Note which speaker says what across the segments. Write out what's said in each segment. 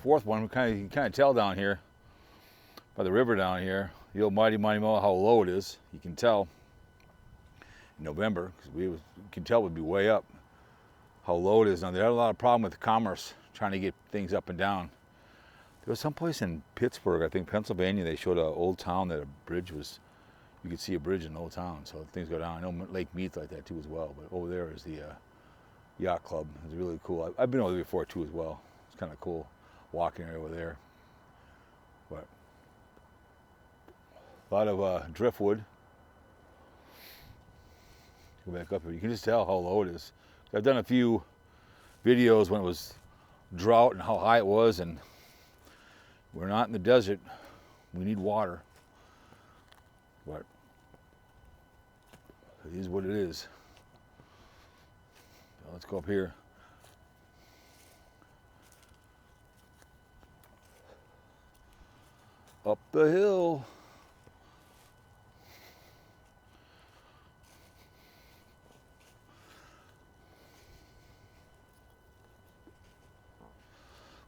Speaker 1: fourth one. You can kind of tell down here by the river down here, the old Mighty Mo, how low it is. You can tell in November, because you can tell it would be way up, how low it is. Now, they had a lot of problem with commerce, trying to get things up and down. There was someplace in Pittsburgh, I think Pennsylvania, they showed an old town that a bridge was, you could see a bridge in the old town, so things go down. I know Lake Mead's like that too as well, but over there is the yacht club. It's really cool. I've been over there before too as well. It's kind of cool walking over there. But a lot of driftwood. Go back up here. You can just tell how low it is. I've done a few videos when it was drought and how high it was, and we're not in the desert. We need water. But it is what it is. So let's go up here. Up the hill.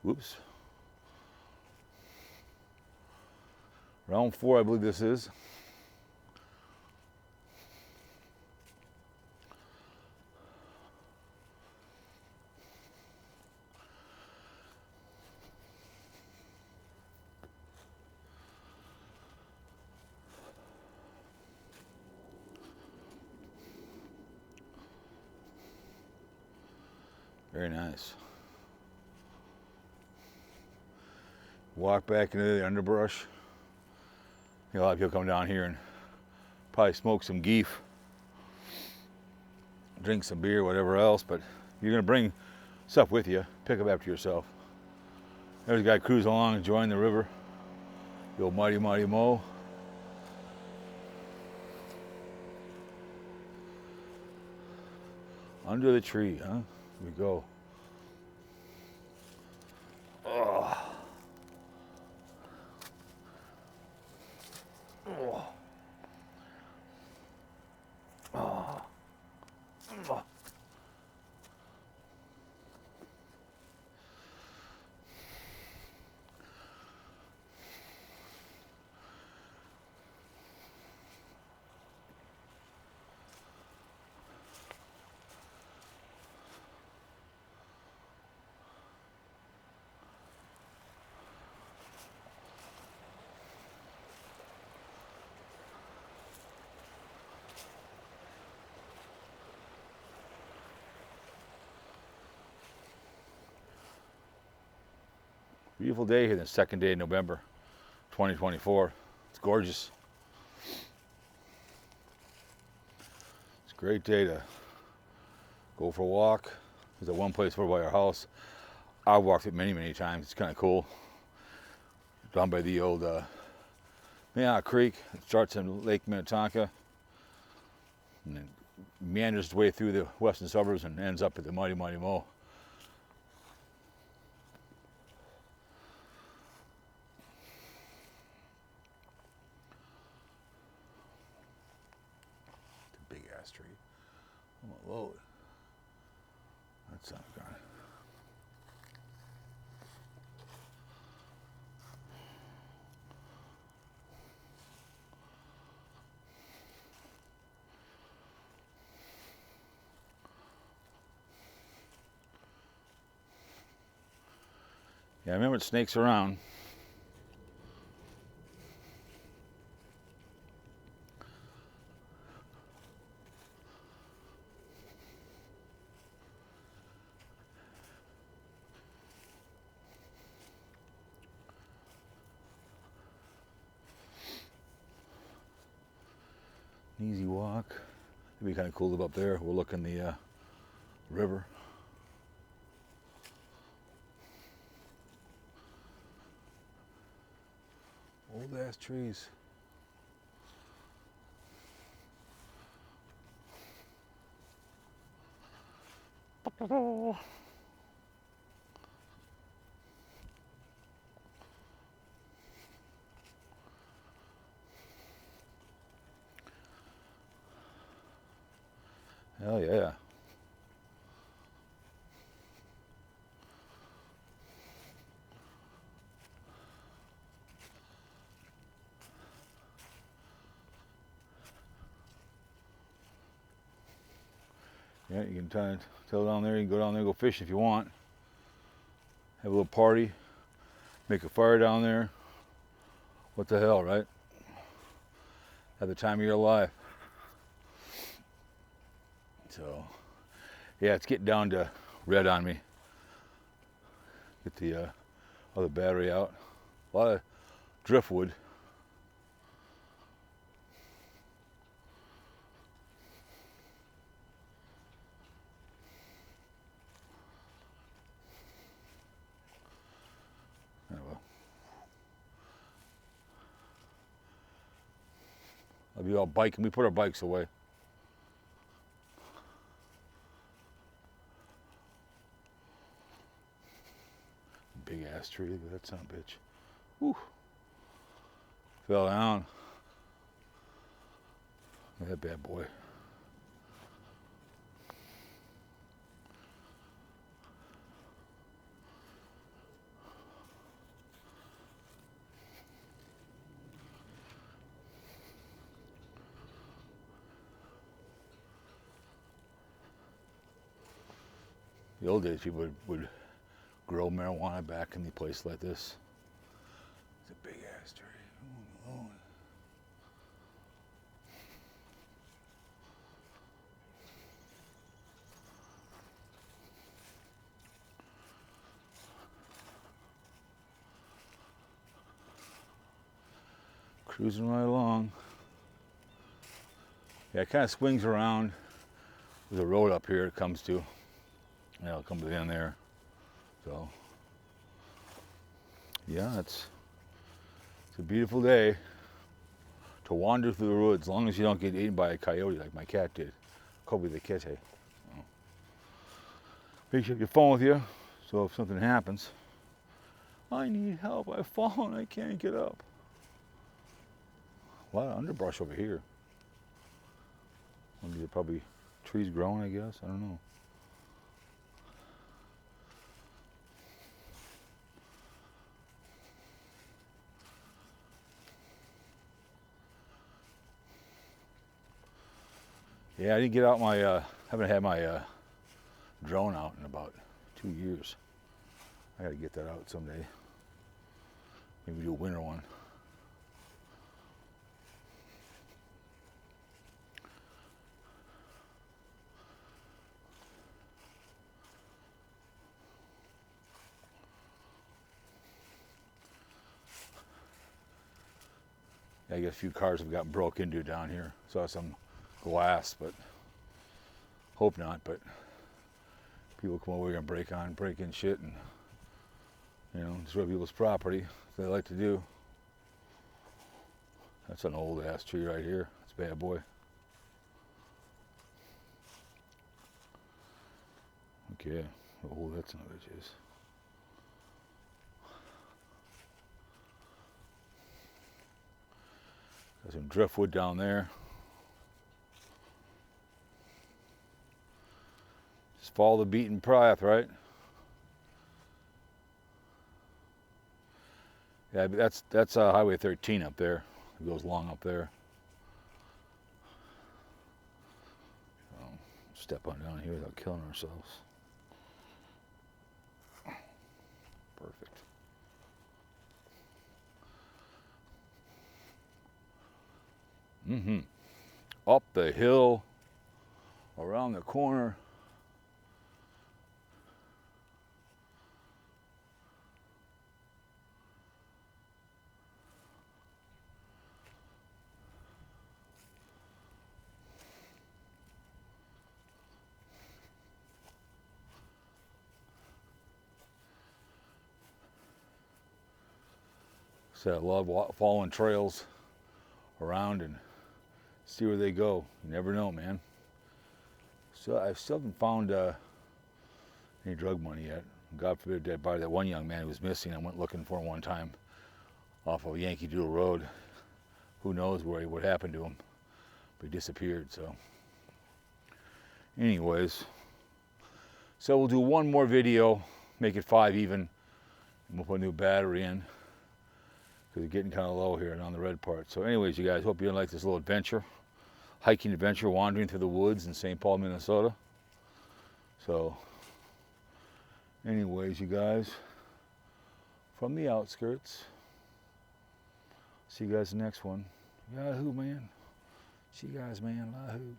Speaker 1: Whoops. Round 4, I believe this is. Very nice. Walk back into the underbrush. You know, a lot of people come down here and probably smoke some geef, drink some beer, whatever else, but you're gonna bring stuff with you, pick up after yourself. There's a guy cruising along, enjoying the river. The old Mighty Mo. Under the tree, huh? Here we go. Oh. Oh. Oh. Oh. Beautiful day here, the second day of November 2024. It's gorgeous. It's a great day to go for a walk. There's that one place over by our house. I've walked it many, many times. It's kind of cool. Down by the old Minnetonka Creek. It starts in Lake Minnetonka and then meanders its way through the western suburbs and ends up at the Mighty Mo. Tree. I'm gonna load. That's not good. Yeah, I remember it snakes around. Easy walk. It'd be kind of cool to live up there. We'll look in the river. Old ass trees. Hell yeah. Yeah, you can tell down there. You can go down there and go fishing if you want. Have a little party. Make a fire down there. What the hell, right? Have the time of your life. So, yeah, it's getting down to red on me. Get the other battery out. A lot of driftwood. Oh, well. I'll be all biking. We put our bikes away. Big ass tree. Look at that son of a bitch. Whew. Fell down. Look at that bad boy. The old days, people would grow marijuana back in the place like this. It's a big ass tree. Oh, Lord. Cruising right along. Yeah, it kind of swings around. There's a road up here it comes to. Yeah, it'll come to the end there. So, yeah, it's a beautiful day to wander through the woods, as long as you don't get eaten by a coyote like my cat did. Kobe the kitty. So, make sure you have your phone with you, so if something happens, I need help. I've fallen. I can't get up. A lot of underbrush over here. Maybe they're probably trees growing, I guess. I don't know. Yeah, I didn't get out my, haven't had my drone out in about 2 years. I gotta get that out someday. Maybe do a winter one. Yeah, I guess a few cars have gotten broke into down here. Saw some glass, but hope not. But people come over here and break in shit, and destroy people's property. They like to do. That's an old ass tree right here. It's a bad boy. Okay. Oh, that's another juice. Got some driftwood down there. Just follow the beaten path, right? Yeah, that's Highway 13 up there. It goes long up there. Step on down here without killing ourselves. Perfect. Up the hill, around the corner. So I love following trails around and see where they go. You never know, man. So I still haven't found any drug money yet. God forbid that by that one young man who was missing. I went looking for him one time off of Yankee Doodle Road. Who knows what happened to him? But he disappeared. So, anyways, so we'll do one more video, make it 5 even, and we'll put a new battery in. Because it's getting kind of low here and on the red part. So anyways, you guys, hope you like this little adventure. Hiking adventure, wandering through the woods in St. Paul, Minnesota. So, anyways, you guys, from the outskirts, see you guys next one. Yahoo, man. See you guys, man. Yahoo.